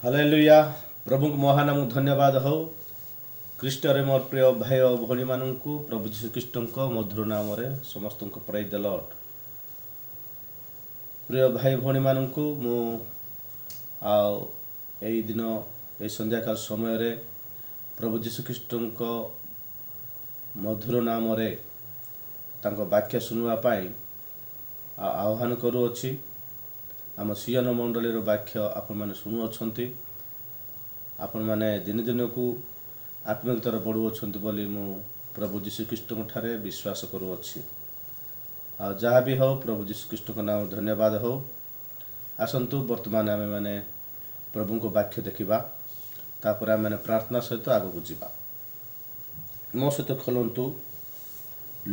Hallelujah. ପ୍ରଭୁଙ୍କୁ ମହାନାମ ଧନ୍ୟବାଦ ହଉ। ଖ୍ରୀଷ୍ଟରେ ମୋର ପ୍ରିୟ ଭାଇ ଓ ଭଉଣୀମାନଙ୍କୁ ପ୍ରଭୁ ଯୀଶୁଖ୍ରୀଷ୍ଟଙ୍କ ମଧୁର ନାମରେ ସମସ୍ତଙ୍କୁ ପ୍ରେଜ୍ ଦ ଲର୍ଡ। ପ୍ରିୟ ଭାଇ ଭଉଣୀମାନଙ୍କୁ ମୁଁ ଏଇ ଦିନ ଏଇ ସନ୍ଧ୍ୟାକାଳ ସମୟରେ ପ୍ରଭୁ ଯୀଶୁଖ୍ରୀଷ୍ଟଙ୍କ ମଧୁର ନାମରେ ତାଙ୍କ ବାକ୍ୟ ଶୁଣିବା ପାଇଁ ଆହ୍ୱାନ କରୁଅଛି। ଆମ ସିୟନ ମଣ୍ଡଳୀର ବାକ୍ୟ ଆପଣମାନେ ଶୁଣୁଅଛନ୍ତି। ଆପଣମାନେ ଦିନ ଦିନକୁ ଆତ୍ମିକତାରେ ବଢ଼ୁଅଛନ୍ତି ବୋଲି ମୁଁ ପ୍ରଭୁ ଯୀଶୁଖ୍ରୀଷ୍ଟଙ୍କ ଠାରେ ବିଶ୍ୱାସ କରୁଅଛି। ଆଉ ଯାହା ବି ହେଉ ପ୍ରଭୁ ଯୀଶୁଖ୍ରୀଷ୍ଟଙ୍କ ନାମ ଧନ୍ୟବାଦ ହେଉ। ଆସନ୍ତୁ ବର୍ତ୍ତମାନ ଆମେମାନେ ପ୍ରଭୁଙ୍କ ବାକ୍ୟ ଦେଖିବା, ତାପରେ ଆମେମାନେ ପ୍ରାର୍ଥନା ସହିତ ଆଗକୁ ଯିବା। ମୋ ସହିତ ଖୋଲନ୍ତୁ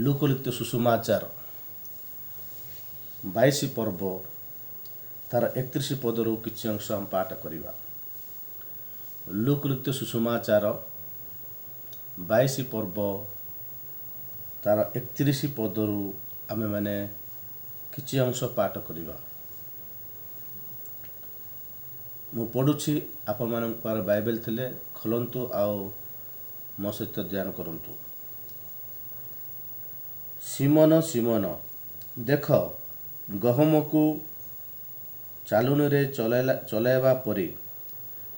ଲୁକଲିଖିତ ସୁଷମାଚାର 22 ପର୍ବ ତାର 31 ପଦରୁ କିଛି ଅଂଶ ଆମେ ପାଠ କରିବା। ଲୁକଲିଖିତ ସୁଷମାଚାର 22 ପର୍ବ ତାର 31 ପଦରୁ ଆମେମାନେ କିଛି ଅଂଶ ପାଠ କରିବା। ମୁଁ ପଢ଼ୁଛି, ଆପଣମାନଙ୍କ ପାଖରେ ବାଇବେଲ ଥିଲେ ଖୋଲନ୍ତୁ ଆଉ ମୋ ସହିତ ଧ୍ୟାନ କରନ୍ତୁ। ସିମୋନ ସିମୋନ, ଦେଖ, ଗହମକୁ ଚାଲୁଣିରେ ଚଲାଇବା ପରି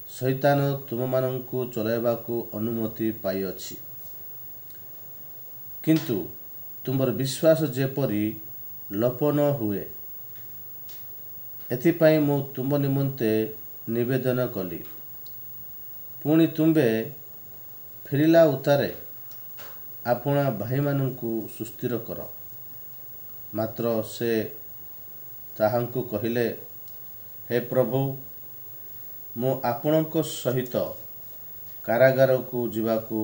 ଶୈତାନ ତୁମମାନଙ୍କୁ ଚଲାଇବାକୁ ଅନୁମତି ପାଇଅଛି। କିନ୍ତୁ ତୁମର ବିଶ୍ୱାସ ଯେପରି ଲୋପ ନ ହୁଏ, ଏଥିପାଇଁ ମୁଁ ତୁମ ନିମନ୍ତେ ନିବେଦନ କଲି। ପୁଣି ତୁମ୍ଭେ ଫେରିଲା ଉତ୍ତାରେ ଆପଣା ଭାଇମାନଙ୍କୁ ସୁସ୍ଥିର କର। ମାତ୍ର ସେ ତାହାଙ୍କୁ କହିଲେ, ହେ ପ୍ରଭୁ, ମୁଁ ଆପଣଙ୍କ ସହିତ କାରାଗାରକୁ ଯିବାକୁ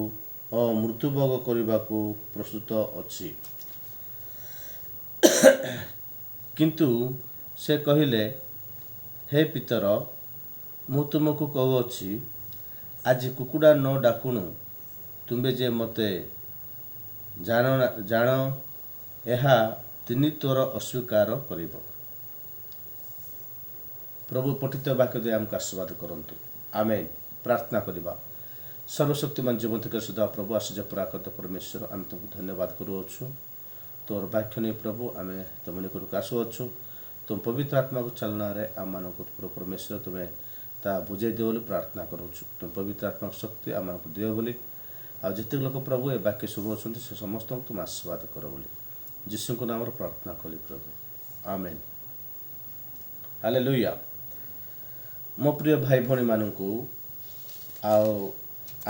ଓ ମୃତ୍ୟୁଭୋଗ କରିବାକୁ ପ୍ରସ୍ତୁତ ଅଛି। କିନ୍ତୁ ସେ କହିଲେ, ହେ ପିତର, ମୁଁ ତୁମକୁ କହୁଅଛି, ଆଜି କୁକୁଡ଼ା ନ ଡାକୁଣୁ ତୁମ୍ଭେ ଯେ ମୋତେ ଜାଣ ଏହା 3 ଥର ଅସ୍ୱୀକାର କରିବ। ପ୍ରଭୁ ପଠିତ ବାକ୍ୟ ଦେଇ ଆମକୁ ଆଶୀର୍ବାଦ କରନ୍ତୁ। ଆମେନ୍। ପ୍ରାର୍ଥନା କରିବା। ସର୍ବଶକ୍ତିମାନ ଜୀବନ୍ତ ସୁଧା ପ୍ରଭୁ ଆଶ୍ଚର୍ଯ୍ୟ ପରାକ୍ରମ ପରମେଶ୍ୱର, ଆମେ ତୁମକୁ ଧନ୍ୟବାଦ କରୁଅଛୁ। ତୋର ବାକ୍ୟ ନେଇ ପ୍ରଭୁ ଆମେ ତୁମ ନିକଟକୁ ଆସୁଅଛୁ। ତୁମ ପବିତ୍ର ଆତ୍ମାକୁ ଚାଲନାରେ ଆମମାନଙ୍କୁ ପରମେଶ୍ୱର ତୁମେ ତାହା ବୁଝାଇ ଦିଅ ବୋଲି ପ୍ରାର୍ଥନା କରୁଛୁ। ତୁମ ପବିତ୍ର ଆତ୍ମାକୁ ଶକ୍ତି ଆମମାନଙ୍କୁ ଦିଅ ବୋଲି, ଆଉ ଯେତିକି ଲୋକ ପ୍ରଭୁ ଏ ବାକ୍ୟ ଶୁଣୁଅଛନ୍ତି ସେ ସମସ୍ତଙ୍କୁ ତୁମ ଆଶୀର୍ବାଦ କର ବୋଲି ଯୀଶୁଙ୍କ ନାମରେ ପ୍ରାର୍ଥନା କଲି ପ୍ରଭୁ। ଆମେନ୍। ହାଲେଲୁୟା। ମୋ ପ୍ରିୟ ଭାଇ ଭଉଣୀମାନଙ୍କୁ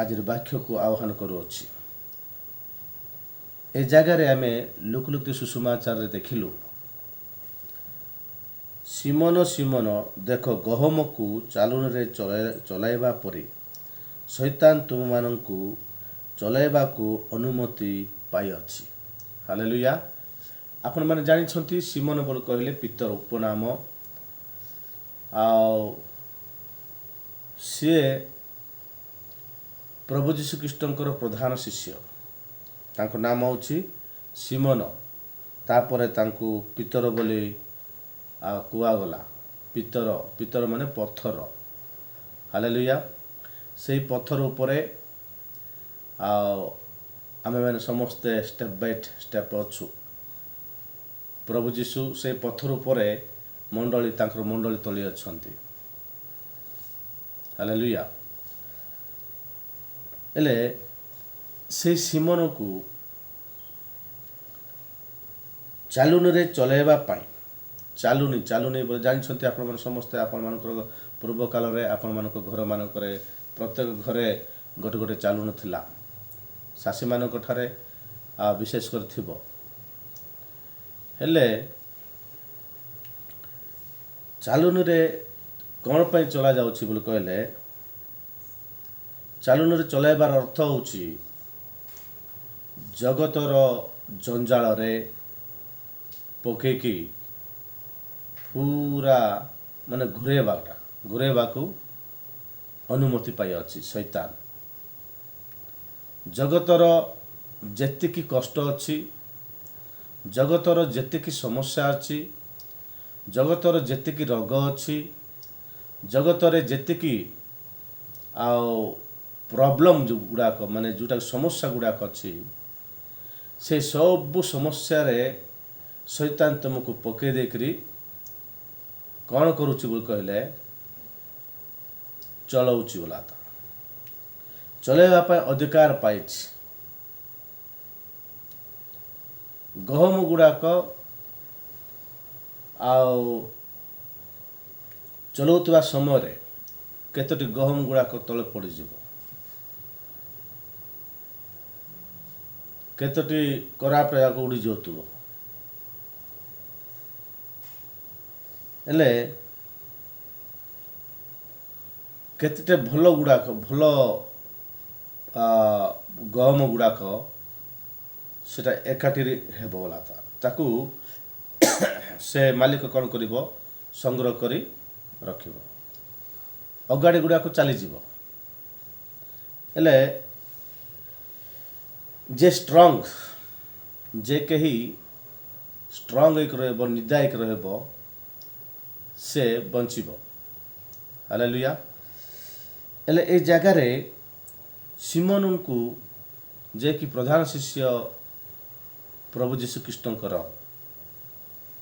ଆଜିର ବାକ୍ୟକୁ ଆହ୍ୱାନ କରୁଅଛି। ଏ ଜାଗାରେ ଆମେ ଲୁକଲିଖିତ ସୁଷମାଚାରରେ ଦେଖିଲୁ, ସିମୋନ ସିମୋନ, ଦେଖ, ଗହମକୁ ଚାଲୁଣିରେ ଚଲାଇବା ପରି ଶୈତାନ ତୁମମାନଙ୍କୁ ଚଲାଇବାକୁ ଅନୁମତି ପାଇଅଛି। ହାଲେଲୁୟା। ଆପଣମାନେ ଜାଣିଛନ୍ତି ସିମୋନ ବୋଲି କହିଲେ ପିତର ଉପନାମ। ଆଉ ସିଏ ପ୍ରଭୁ ଯୀଶୁଖ୍ରୀଷ୍ଟଙ୍କର ପ୍ରଧାନ ଶିଷ୍ୟ। ତାଙ୍କ ନାମ ହେଉଛି ସିମୋନ। ତାପରେ ତାଙ୍କୁ ପିତର ବୋଲି କୁହାଗଲା। ପିତର ମାନେ ପଥର। ହାଲେଲୁୟା। ସେଇ ପଥର ଉପରେ ଆମେମାନେ ସମସ୍ତେ ଷ୍ଟେପ୍ ବାଇ ଷ୍ଟେପ୍ ଅଛୁ। ପ୍ରଭୁ ଯୀଶୁ ସେଇ ପଥର ଉପରେ ତାଙ୍କର ମଣ୍ଡଳୀ ତଳି ଅଛନ୍ତି। ହାଲେଲୁୟା। ହେଲେ ସେଇ ସିମୋନକୁ ଚାଲୁଣିରେ ଚଲାଇବା ପାଇଁ, ଚାଲୁଣି ବୋଲି ଜାଣିଛନ୍ତି ଆପଣମାନେ ସମସ୍ତେ। ଆପଣମାନଙ୍କର ପୂର୍ବ କାଳରେ ଆପଣମାନଙ୍କ ଘରମାନଙ୍କରେ ପ୍ରତ୍ୟେକ ଘରେ ଗୋଟେ ଗୋଟେ ଚାଲୁଣି ଥିଲା। ଶାଶୀମାନଙ୍କ ଠାରେ ବିଶେଷ କରି ଥିବ। ହେଲେ ଚାଲୁଣିରେ କ'ଣ ପାଇଁ ଚଲାଯାଉଛି ବୋଲି କହିଲେ, ଚାଲୁଣିରେ ଚଲାଇବାର ଅର୍ଥ ହେଉଛି ଜଗତର ଜଞ୍ଜାଳରେ ପକେଇକି ପୁରା ମାନେ ଘୁରେଇବାକୁ ଅନୁମତି ପାଇଅଛି ଶୈତାନ। ଜଗତର ଯେତିକି କଷ୍ଟ ଅଛି, ଜଗତର ଯେତିକି ସମସ୍ୟା ଅଛି, ଜଗତର ଯେତିକି ରୋଗ ଅଛି, ଜଗତରେ ଯେତିକି ଆଉ ପ୍ରୋବ୍ଲେମ୍ ଗୁଡ଼ାକ ମାନେ ଯେଉଁଟା ସମସ୍ୟା ଗୁଡ଼ାକ ଅଛି ସେ ସବୁ ସମସ୍ୟାରେ ଶୈତାନ ତୁମକୁ ପକାଇ ଦେଇକରି କ'ଣ କରୁଛି ବୋଲି କହିଲେ ଚଳାଉଛି ବୋଲା ତ ଚଳାଇବା ପାଇଁ ଅଧିକାର ପାଇଛି। ଗହମ ଗୁଡ଼ାକ ଆଉ ଚଳାଉଥିବା ସମୟରେ କେତୋଟି ଗହମ ଗୁଡ଼ାକ ତଳେ ପଡ଼ିଯିବ, କେତୋଟି କରାପ ଯାକ ଉଡ଼ି ଯାଉଥିବ। ହେଲେ କେତେଟା ଭଲ ଗହମ ଗୁଡ଼ାକ ସେଟା ଏକାଠି ହେବ ବୋଲା ତାକୁ ସେ ମାଲିକ କ'ଣ କରିବ ସଂଗ୍ରହ କରି ରଖିବ, ଅଗାଡ଼ି ଗୁଡ଼ାକ ଚାଲିଯିବ। ହେଲେ ଯେ ଷ୍ଟ୍ରଙ୍ଗ ଯେ କେହି ଷ୍ଟ୍ରଙ୍ଗ ହେଇକି ରହିବ ନିଦା ହେଇକି ରହିବ ସେ ବଞ୍ଚିବ। ହାଲେଲୁୟା। ହେଲେ ଏଇ ଜାଗାରେ ସିମୋନଙ୍କୁ ଯେ କି ପ୍ରଧାନ ଶିଷ୍ୟ ପ୍ରଭୁ ଯୀଶୁଖ୍ରୀଷ୍ଟଙ୍କର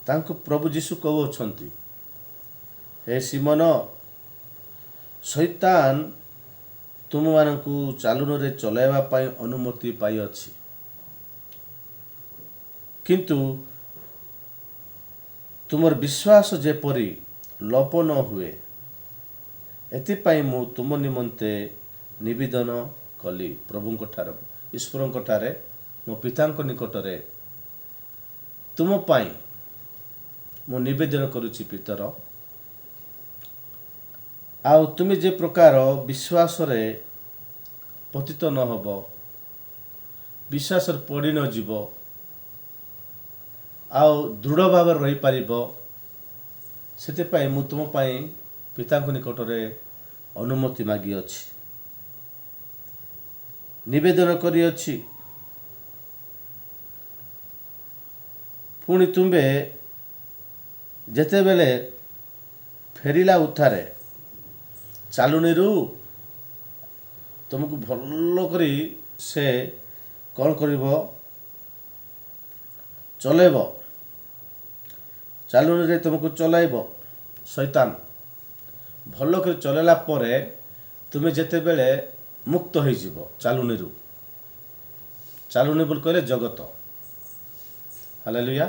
ତାଙ୍କୁ ପ୍ରଭୁ ଯୀଶୁ କହୁଅଛନ୍ତି, ହେ ସିମୋନ, ଶୈତାନ ତୁମମାନଙ୍କୁ ଚାଲୁନରେ ଚଲାଇବା ପାଇଁ ଅନୁମତି ପାଇଅଛି, କିନ୍ତୁ ତୁମର ବିଶ୍ୱାସ ଯେପରି ଲୋପ ନ ହୁଏ ଏଥିପାଇଁ ମୁଁ ତୁମ ନିମନ୍ତେ ନିବେଦନ କଲି ପ୍ରଭୁଙ୍କ ଠାରେ, ଈଶ୍ୱରଙ୍କ ଠାରେ, ମୋ ପିତାଙ୍କ ନିକଟରେ ତୁମ ପାଇଁ ମୁଁ ନିବେଦନ କରୁଛି ପିତର। ଆଉ ତୁମେ ଯେ ପ୍ରକାର ବିଶ୍ୱାସରେ ପତିତ ନ ହେବ, ବିଶ୍ୱାସରେ ପଡ଼ି ନ ଯିବ ଆଉ ଦୃଢ଼ ଭାବରେ ରହିପାରିବ, ସେଥିପାଇଁ ମୁଁ ତୁମ ପାଇଁ ପିତାଙ୍କ ନିକଟରେ ଅନୁମତି ମାଗିଅଛି, ନିବେଦନ କରିଅଛି। ପୁଣି ତୁମେ ଯେତେବେଳେ ଫେରିଲା ଉତ୍ଥାରେ ଚାଲୁଣିରୁ ତୁମକୁ ଭଲ କରି ସେ କ'ଣ କରିବ ଚଲେଇବ, ଚାଲୁଣିରେ ତୁମକୁ ଚଲାଇବ। ଶୈତାନ ଭଲ କରି ଚଲେଇଲା ପରେ ତୁମେ ଯେତେବେଳେ ମୁକ୍ତ ହେଇଯିବ ଚାଲୁଣିରୁ, ଚାଲୁଣି ବୋଲି କହିଲେ ଜଗତ। ହାଲେଲୁୟା।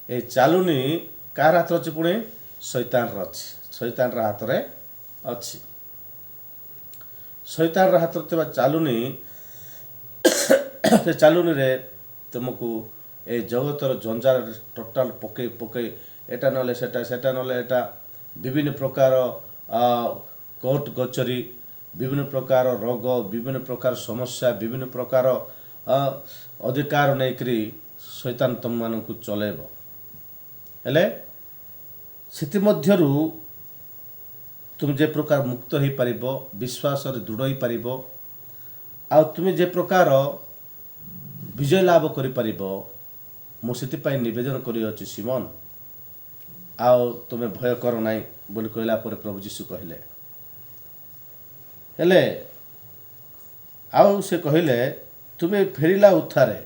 এই ଚାଲୁଣି କାହାର ହାତରେ ଅଛି? ପୁଣି ଶୈତାନର ଅଛି, ଶୈତାନର ହାତରେ ଅଛି। ଶୈତାନର ହାତରେ ଥିବା ଚାଲୁଣି, ସେ ଚାଲୁଣିରେ ତୁମକୁ এই ଜଗତର ଜଞ୍ଜାଳରେ ଟୋଟାଲ ପକେଇ ଏଟା ନହେଲେ ସେଟା, ସେଟା ନହେଲେ ଏଟା, ବିଭିନ୍ନ ପ୍ରକାର କୋର୍ଟ କଚେରୀ, ବିଭିନ୍ନ ପ୍ରକାର ରୋଗ, ବିଭିନ୍ନ ପ୍ରକାର ସମସ୍ୟା, ବିଭିନ୍ନ ପ୍ରକାର ଅଧିକାର ନେଇକରି ଶୈତାନ ତୁମମାନଙ୍କୁ ଚଲେଇବ। ହେଲେ ସେଥିମଧ୍ୟରୁ ତୁମେ ଯେ ପ୍ରକାର ମୁକ୍ତ ହେଇପାରିବ, ବିଶ୍ୱାସରେ ଦୃଢ଼ ହେଇପାରିବ, ଆଉ ତୁମେ ଯେ ପ୍ରକାର ବିଜୟ ଲାଭ କରିପାରିବ, ମୁଁ ସେଥିପାଇଁ ନିବେଦନ କରିଅଛି ସିମୋନ, ଆଉ ତୁମେ ଭୟ କର ନାହିଁ ବୋଲି କହିଲା ପରେ ପ୍ରଭୁ ଯୀଶୁ କହିଲେ। ହେଲେ ଆଉ ସେ କହିଲେ, ତୁମେ ଫେରିଲା ଉତ୍ଥାରେ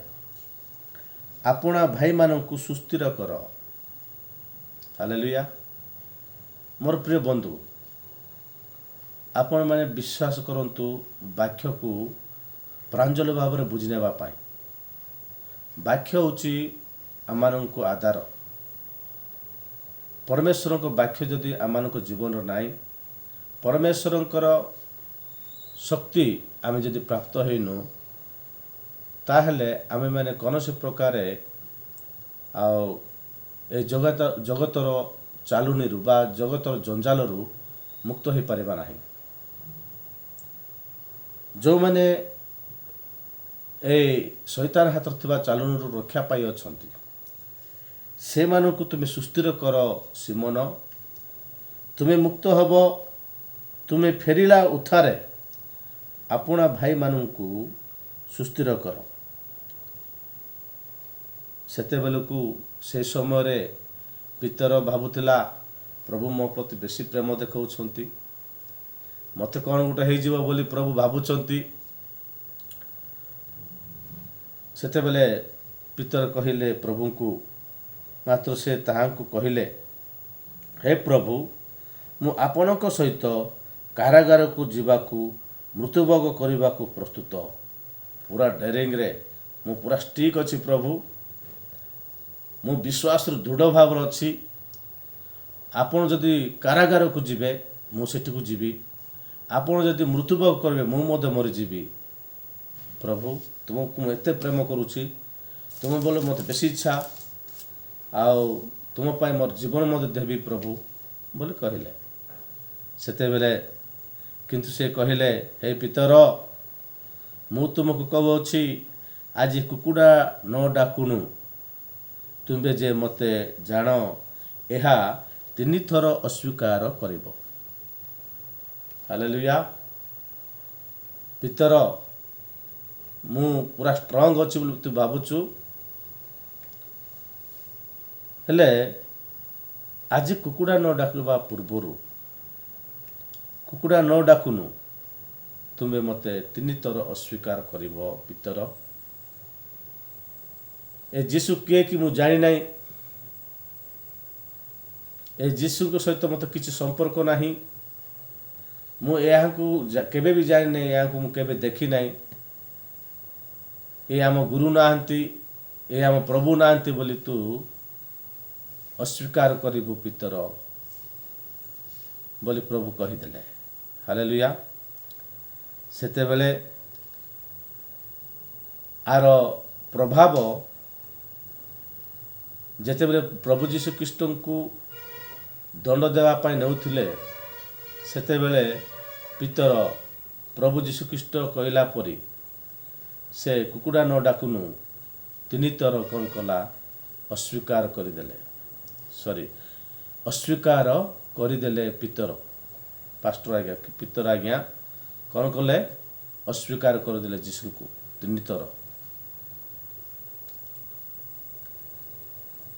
ଆପଣା ଭାଇମାନଙ୍କୁ ସୁସ୍ଥିର କର। ହାଲେଲୁୟା। ମୋର ପ୍ରିୟ ବନ୍ଧୁ, ଆପଣମାନେ ବିଶ୍ୱାସ କରନ୍ତୁ ବାକ୍ୟକୁ ପ୍ରାଞ୍ଜଳ ଭାବରେ ବୁଝି ନେବା ପାଇଁ। ବାକ୍ୟ ହେଉଛି ଆମମାନଙ୍କୁ ଆଧାର। ପରମେଶ୍ୱରଙ୍କ ବାକ୍ୟ ଯଦି ଆମମାନଙ୍କ ଜୀବନରେ ନାହିଁ, ପରମେଶ୍ୱରଙ୍କର ଶକ୍ତି ଆମେ ଯଦି ପ୍ରାପ୍ତ ହେଇନୁ, ତାହେଲେ ଆମେମାନେ କୌଣସି ପ୍ରକାର ଆଉ ଏ ଜଗତର ଚାଲୁଣିରୁ ବା ଜଗତର ଜଞ୍ଜାଲରୁ ମୁକ୍ତ ହୋଇପାରିବା ନାହିଁ। ଯେଉଁମାନେ এই ଶୈତାନ ହାତରେ ଥିବା ଚାଲୁଣିରୁ ରକ୍ଷା ପାଇ ଅଛନ୍ତି, ସେମାନଙ୍କୁ ତୁମେ ସୁସ୍ଥିର କର ସିମୋନ, ତୁମେ ମୁକ୍ତ ହେବ। ତୁମେ ଫେରିଲା ଉତ୍ଥାରେ ଆପଣା ଭାଇମାନଙ୍କୁ ସୁସ୍ଥିର କର। ସେତେବେଳକୁ ସେ ସମୟରେ ପିତର ଭାବୁଥିଲା, ପ୍ରଭୁ ମୋ ପ୍ରତି ବେଶୀ ପ୍ରେମ ଦେଖାଉଛନ୍ତି, ମୋତେ କ'ଣ ଗୋଟେ ହେଇଯିବ ବୋଲି ପ୍ରଭୁ ଭାବୁଛନ୍ତି। ସେତେବେଳେ ପିତର କହିଲେ ପ୍ରଭୁଙ୍କୁ, ମାତ୍ର ସେ ତାହାଙ୍କୁ କହିଲେ, ହେ ପ୍ରଭୁ, ମୁଁ ଆପଣଙ୍କ ସହିତ କାରାଗାରକୁ ଯିବାକୁ ମୃତ୍ୟୁଭୋଗ କରିବାକୁ ପ୍ରସ୍ତୁତ। ପୁରା ଡେରିଂରେ ମୁଁ ପୁରା ଷ୍ଟିକ୍ ଅଛି ପ୍ରଭୁ, ମୁଁ ବିଶ୍ୱାସରୁ ଦୃଢ଼ ଭାବରେ ଅଛି। ଆପଣ ଯଦି କାରାଗାରକୁ ଯିବେ ମୁଁ ସେଠିକୁ ଯିବି, ଆପଣ ଯଦି ମୃତ୍ୟୁଭୋଗ କରିବେ ମୁଁ ମଧ୍ୟ ମରିଯିବି। ପ୍ରଭୁ, ତୁମକୁ ମୁଁ ଏତେ ପ୍ରେମ କରୁଛି, ତୁମ ବୋଲେ ମୋତେ ବେଶୀ ଇଚ୍ଛା, ଆଉ ତୁମ ପାଇଁ ମୋର ଜୀବନ ମଧ୍ୟ ଦେବି ପ୍ରଭୁ ବୋଲି କହିଲେ। ସେତେବେଳେ କିନ୍ତୁ ସେ କହିଲେ, ହେ ପିତର, ମୁଁ ତୁମକୁ କହୁଅଛି, ଆଜି କୁକୁଡ଼ା ନ ଡାକୁଣୁ ତୁମେ ଯେ ମୋତେ ଜାଣ, ଏହା 3 ଥର ଅସ୍ୱୀକାର କରିବ। ହାଲେଲୁୟା। ପିତର, ମୁଁ ପୁରା ଷ୍ଟ୍ରଙ୍ଗ ଅଛି ବୋଲି ତୁ ଭାବୁଛୁ, ହେଲେ ଆଜି କୁକୁଡ଼ା ନ ଡାକିବା ପୂର୍ବରୁ, କୁକୁଡ଼ା ନ ଡାକୁନୁ ତୁମେ ମୋତେ 3 ଥର ଅସ୍ୱୀକାର କରିବ। ପିତର, ଏ ଯୀଶୁ କିଏ କି ମୁଁ ଜାଣିନାହିଁ, ଏ ଯୀଶୁଙ୍କ ସହିତ ମୋତେ କିଛି ସମ୍ପର୍କ ନାହିଁ, ମୁଁ ଏହାକୁ କେବେ ବି ଜାଣିନାହିଁ, ଏହାକୁ ମୁଁ କେବେ ଦେଖି ନାହିଁ, ଏ ଆମ ଗୁରୁ ନାହାନ୍ତି, ଏ ଆମ ପ୍ରଭୁ ନାହାନ୍ତି ବୋଲି ତୁ ଅସ୍ୱୀକାର କରିବୁ ପିତର ବୋଲି ପ୍ରଭୁ କହିଦେଲେ। ହାଲେଲୁୟା। ସେତେବେଳେ ଆର ପ୍ରଭାବ, ଯେତେବେଳେ ପ୍ରଭୁ ଯୀଶୁ ଖ୍ରୀଷ୍ଟଙ୍କୁ ଦଣ୍ଡ ଦେବା ପାଇଁ ନେଉଥିଲେ, ସେତେବେଳେ ପିତର ପ୍ରଭୁ ଯୀଶୁ ଖ୍ରୀଷ୍ଟ କହିଲା ପରି ସେ କୁକୁଡ଼ା ନ ଡାକୁନୁ 3 ଥର କ'ଣ କଲା, ଅସ୍ୱୀକାର କରିଦେଲେ। ଅସ୍ୱୀକାର କରିଦେଲେ ପିତର। ପାଷ୍ଟର ଆଜ୍ଞା, ପିତର ଆଜ୍ଞା କ'ଣ କଲେ, ଅସ୍ୱୀକାର କରିଦେଲେ ଯୀଶୁଙ୍କୁ 3 ଥର।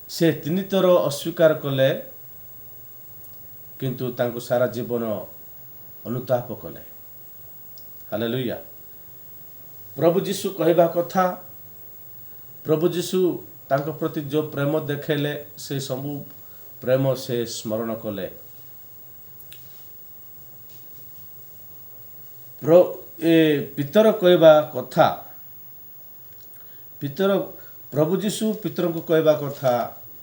ସେ 3 ଥର ଅସ୍ୱୀକାର କଲେ, କିନ୍ତୁ ତାଙ୍କୁ ସାରା ଜୀବନ ଅନୁତାପ କଲେ। ହାଲେଲୁୟା। ପ୍ରଭୁ ଯୀଶୁ କହିବା କଥା, ପ୍ରଭୁ ଯୀଶୁ ତାଙ୍କ ପ୍ରତି ଯେଉଁ ପ୍ରେମ ଦେଖାଇଲେ, ସେ ସବୁ ପ୍ରେମ ସେ ସ୍ମରଣ କଲେ। ପିତର କହିବା କଥା, ପ୍ରଭୁ ଯୀଶୁ ପିତରଙ୍କୁ କହିବା କଥା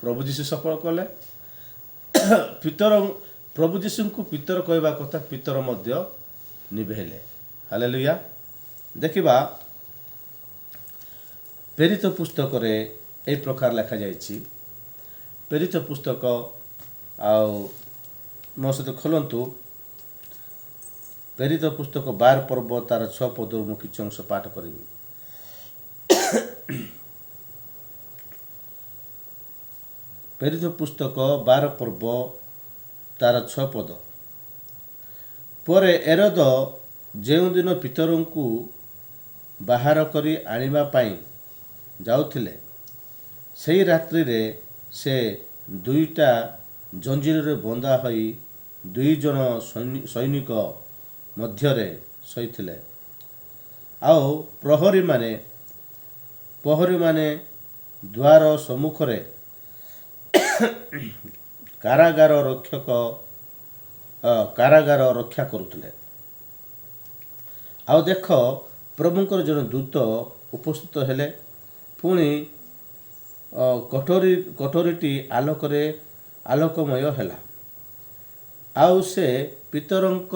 ପ୍ରଭୁ ଯୀଶୁ ସଫଳ କଲେ। ପ୍ରଭୁ ଯୀଶୁଙ୍କୁ ପିତର କହିବା କଥା ପିତର ମଧ୍ୟ ନିଭେଇଲେ। ହାଲେଲୁୟା। ଦେଖିବା ପ୍ରେରିତ ପୁସ୍ତକରେ ଏହି ପ୍ରକାର ଲେଖାଯାଇଛି। ପ୍ରେରିତ ପୁସ୍ତକ, ଆଉ ମୋ ସହିତ ଖୋଲନ୍ତୁ, ପ୍ରେରିତ ପୁସ୍ତକ 12 ପର୍ବ ତାର 6 ପଦରୁ ମୁଁ କିଛି ଅଂଶ ପାଠ କରିବି। ପ୍ରେରିତ ପୁସ୍ତକ 12 ପର୍ବ ତାର 6 ପଦ। ପରେ ଏରୋଦ ଯେଉଁଦିନ ପିତରଙ୍କୁ ବାହାର କରି ଆଣିବା ପାଇଁ ଯାଉଥିଲେ, ସେହି ରାତ୍ରିରେ ସେ 2ଟା ଜଞ୍ଜିରରେ ବନ୍ଧା ହୋଇ 2 ଜଣ ସୈନିକ ମଧ୍ୟରେ ଶୋଇଥିଲେ, ଆଉ ପ୍ରହରୀମାନେ ଦ୍ୱାର ସମ୍ମୁଖରେ କାରାଗାର ରକ୍ଷା କରୁଥିଲେ। ଆଉ ଦେଖ, ପ୍ରଭୁଙ୍କର ଜଣେ ଦୂତ ଉପସ୍ଥିତ ହେଲେ, ପୁଣି କୋଠରୀଟି ଆଲୋକମୟ ହେଲା, ଆଉ ସେ ପିତରଙ୍କ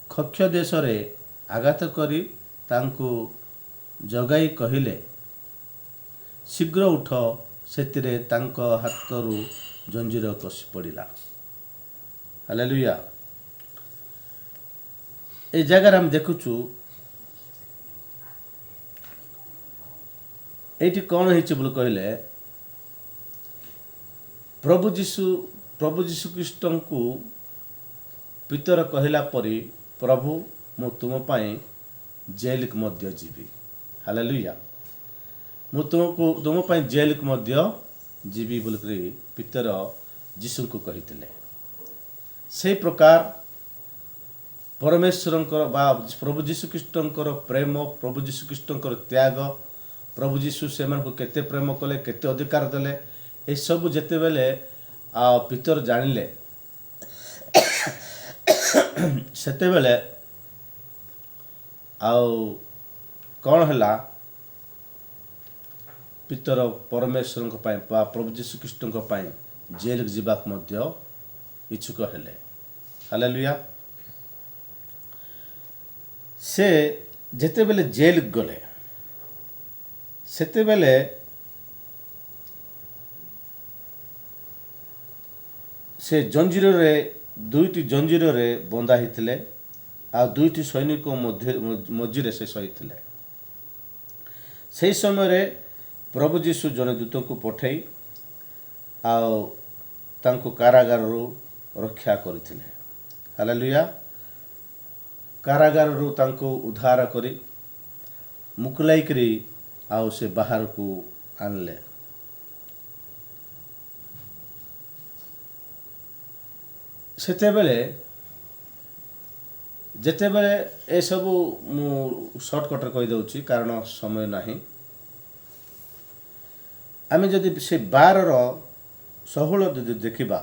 କକ୍ଷ ଦେଶରେ ଆଘାତ କରି ତାଙ୍କୁ ଜଗାଇ କହିଲେ, ଶୀଘ୍ର ଉଠ। ସେଥିରେ ତାଙ୍କ ହାତରୁ ଜଞ୍ଜିର ଖସି ପଡ଼ିଲା। ହାଲେଲୁୟା। এই ଜାଗାରେ ଆମେ ଦେଖୁଛୁ, ଏଇଠି କ'ଣ ହେଇଛି ବୋଲି କହିଲେ, ପ୍ରଭୁ ଯୀଶୁ ଖ୍ରୀଷ୍ଟଙ୍କୁ ପିତର କହିଲା ପରି, ପ୍ରଭୁ, ମୁଁ ତୁମ ପାଇଁ ଜେଲକୁ ମଧ୍ୟ ଯିବି। ହାଲେଲୁୟା। ମୁଁ ତୁମ ପାଇଁ ଜେଲକୁ ମଧ୍ୟ ଯିବି ବୋଲିକରି ପିତର ଯୀଶୁଙ୍କୁ କହିଥିଲେ। ସେହି ପ୍ରକାର परमेश्वरଙ୍କର ବା प्रभु ଯୀଶୁଖ୍ରୀଷ୍ଟଙ୍କର ପ୍ରେମ, प्रभु ଯୀଶୁଖ୍ରୀଷ୍ଟଙ୍କର ତ୍ୟାଗ, प्रभु ଯୀଶୁ ସେମାନଙ୍କୁ କେତେ ପ୍ରେମ କଲେ, କେତେ ଅଧିକାର ଦେଲେ, ଏସବୁ ଯେତେବେଳେ ପିତର ଜାଣିଲେ ସେତେବେଳେ ଆଉ କ'ଣ ହେଲା, ପିତର ପରମେଶ୍ୱରଙ୍କ ପାଇଁ ବା ପ୍ରଭୁ ଯୀଶୁଖ୍ରୀଷ୍ଟଙ୍କ ପାଇଁ ଜେଲକୁ ଯିବାକୁ ମଧ୍ୟ ଇଚ୍ଛୁକ ହେଲେ। ହାଲେଲୁୟା। ସେ ଯେତେବେଳେ ଜେଲକୁ ଗଲେ ସେତେବେଳେ ସେ ଜଞ୍ଜିରରେ ଦୁଇଟି ଜଞ୍ଜିରରେ ବନ୍ଧା ହେଇଥିଲେ ଆଉ ଦୁଇଟି ସୈନିକ ମଝିରେ ସେ ଶୋଇଥିଲେ। ସେହି ସମୟରେ ପ୍ରଭୁ ଯୀଶୁ ଜଣେ ଦୂତଙ୍କୁ ପଠାଇ ଆଉ ତାଙ୍କୁ କାରାଗାରରୁ ରକ୍ଷା କରିଥିଲେ। ହାଲେଲୁୟା। କାରାଗାରରୁ ତାଙ୍କୁ ଉଦ୍ଧାର କରି ମୁକୁଲାଇକରି ଆଉ ସେ ବାହାରକୁ ଆଣିଲେ। ସେତେବେଳେ ଯେତେବେଳେ ଏସବୁ ମୁଁ ସର୍ଟକଟ୍ରେ କହିଦେଉଛି କାରଣ ସମୟ ନାହିଁ। ଆମେ ଯଦି ସେ 12:16 ଯଦି ଦେଖିବା,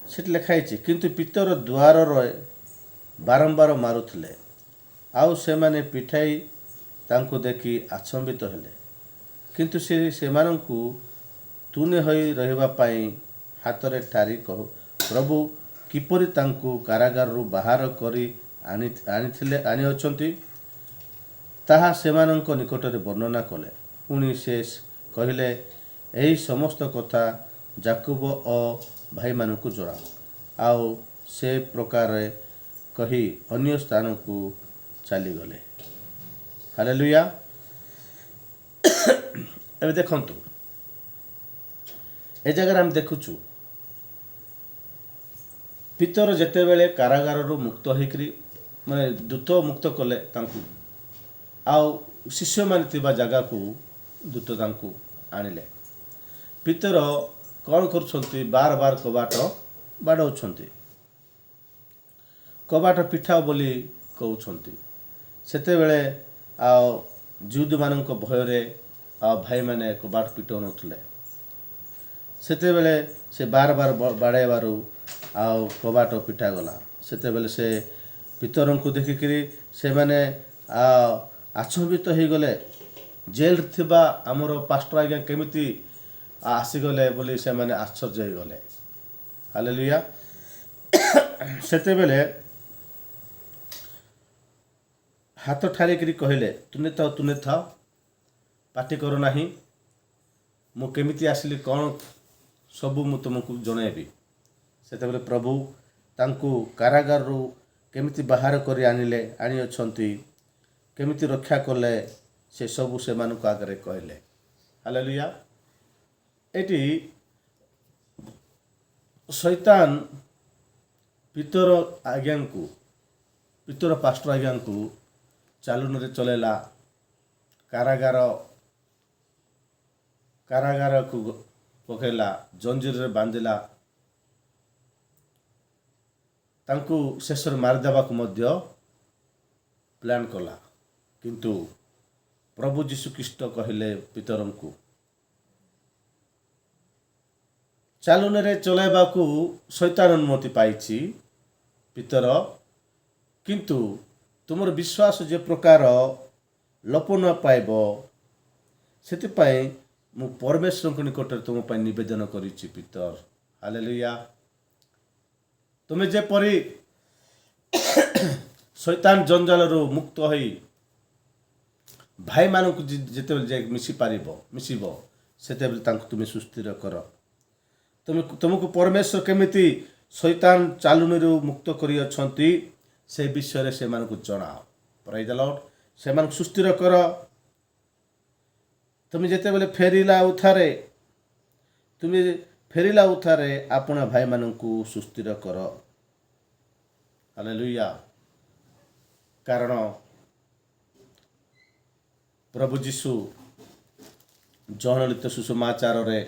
ସେଠି ଲେଖା ହେଇଛି, କିନ୍ତୁ ପିତର ଦ୍ୱାରରେ ବାରମ୍ବାର ମାରୁଥିଲେ ଆଉ ସେମାନେ ପିଠାଇ ତାଙ୍କୁ ଦେଖି ଆଚମ୍ବିତ ହେଲେ, କିନ୍ତୁ ସେ ସେମାନଙ୍କୁ ତୁନି ହୋଇ ରହିବା ପାଇଁ ହାତରେ ଠାରି ପ୍ରଭୁ କିପରି ତାଙ୍କୁ କାରାଗାରରୁ ବାହାର କରି ଆଣିଅଛନ୍ତି ତାହା ସେମାନଙ୍କ ନିକଟରେ ବର୍ଣ୍ଣନା କଲେ। ପୁଣି ସେ କହିଲେ, ଏହି ସମସ୍ତ କଥା ଯାକୁବ ଓ ଭାଇମାନଙ୍କୁ ଜଣାଅ। ଆଉ ସେ ପ୍ରକାରେ କହି ଅନ୍ୟ ସ୍ଥାନକୁ ଚାଲିଗଲେ। ହାଲେଲୁୟା। ଏବେ ଦେଖନ୍ତୁ, ଏ ଜାଗାରେ ଆମେ ଦେଖୁଛୁ ପିତର ଯେତେବେଳେ କାରାଗାରରୁ ମୁକ୍ତ ହେଇକରି ମାନେ ଦୂତ ମୁକ୍ତ କଲେ ତାଙ୍କୁ, ଆଉ ଶିଷ୍ୟମାନେ ଥିବା ଜାଗାକୁ ଦୂତ ତାଙ୍କୁ ଆଣିଲେ। ପିତର କ'ଣ କରୁଛନ୍ତି, ବାର କବାଟ ବାଡ଼ଉଛନ୍ତି, କବାଟ ପିଠାଅ ବୋଲି କହୁଛନ୍ତି। ସେତେବେଳେ ଆଉ ଜିଉଦମାନଙ୍କ ଭୟରେ ଆଉ ଭାଇମାନେ କବାଟ ପିଟାଉନଥିଲେ। ସେତେବେଳେ ସେ ବାର ବାଡ଼େଇବାରୁ ଆଉ କବାଟ ପିଠାଗଲା। ସେତେବେଳେ ସେ ପିତରଙ୍କୁ ଦେଖିକରି ସେମାନେ ଆଚମ୍ବିତ ହେଇଗଲେ। ଜେଲରେ ଥିବା ଆମର ପାଷ୍ଟର ଆଜ୍ଞା କେମିତି ଆସିଗଲେ ବୋଲି ସେମାନେ ଆଶ୍ଚର୍ଯ୍ୟ ହେଇଗଲେ। ହାଲେଲୁୟା। ସେତେବେଳେ ହାତ ଠାରିକିରି କହିଲେ, ତୁନେ ଥାଅ, ପାଟି କର ନାହିଁ, ମୁଁ କେମିତି ଆସିଲି କ'ଣ ସବୁ ମୁଁ ତୁମକୁ ଜଣାଇବି। ସେତେବେଳେ ପ୍ରଭୁ ତାଙ୍କୁ କାରାଗାରରୁ କେମିତି ବାହାର କରି ଆଣିଅଛନ୍ତି, କେମିତି ରକ୍ଷା କଲେ, ସେସବୁ ସେମାନଙ୍କ ଆଗରେ କହିଲେ। ହାଲେଲୁୟା। ଏଠି ଶୈତାନ ପିତର ପାଷ୍ଟର ଆଜ୍ଞାଙ୍କୁ ଚାଲୁନରେ ଚଲେଇଲା, କାରାଗାରକୁ ପକାଇଲା, ଜଞ୍ଜିରରେ ବାନ୍ଧିଲା, ତାଙ୍କୁ ଶେଷରେ ମାରିଦେବାକୁ ମଧ୍ୟ ପ୍ଲାନ୍ କଲା। କିନ୍ତୁ ପ୍ରଭୁ ଯୀଶୁଖ୍ରୀଷ୍ଟ କହିଲେ ପିତରଙ୍କୁ, ଚାଲୁନରେ ଚଳାଇବାକୁ ଶୈତାନ ଅନୁମତି ପାଇଛି ପିତର, କିନ୍ତୁ ତୁମର ବିଶ୍ୱାସ ଯେ ପ୍ରକାର ଲୋପ ନ ପାଇବ ସେଥିପାଇଁ ମୁଁ ପରମେଶ୍ୱରଙ୍କ ନିକଟରେ ତୁମ ପାଇଁ ନିବେଦନ କରିଛି ପିତର। ହାଲେଲୁୟା। ତୁମେ ଯେପରି ଶୈତାନ ଜଞ୍ଜାଲରୁ ମୁକ୍ତ ହୋଇ ଭାଇମାନଙ୍କୁ ଯେତେବେଳେ ଯାଇ ମିଶିବ ସେତେବେଳେ ତାଙ୍କୁ ତୁମେ ସୁସ୍ଥିର କର। ତୁମକୁ ପରମେଶ୍ୱର କେମିତି ଶୈତାନ ଚାଲୁଣିରୁ ମୁକ୍ତ କରିଅଛନ୍ତି ସେ ବିଷୟରେ ସେମାନଙ୍କୁ ଜଣାଅ। ପ୍ରେଜ୍ ଦ ଲର୍ଡ। ସେମାନଙ୍କୁ ସୁସ୍ଥିର କର। ତୁମେ ଯେତେବେଳେ ଫେରିଲା ଉତ୍ଥାରେ ଆପଣା ଭାଇମାନଙ୍କୁ ସୁସ୍ଥିର କର। ହାଲେଲୁୟା। କାରଣ ପ୍ରଭୁ ଯୀଶୁ ଜହନ୍ନିତ ସୁସମାଚାରରେ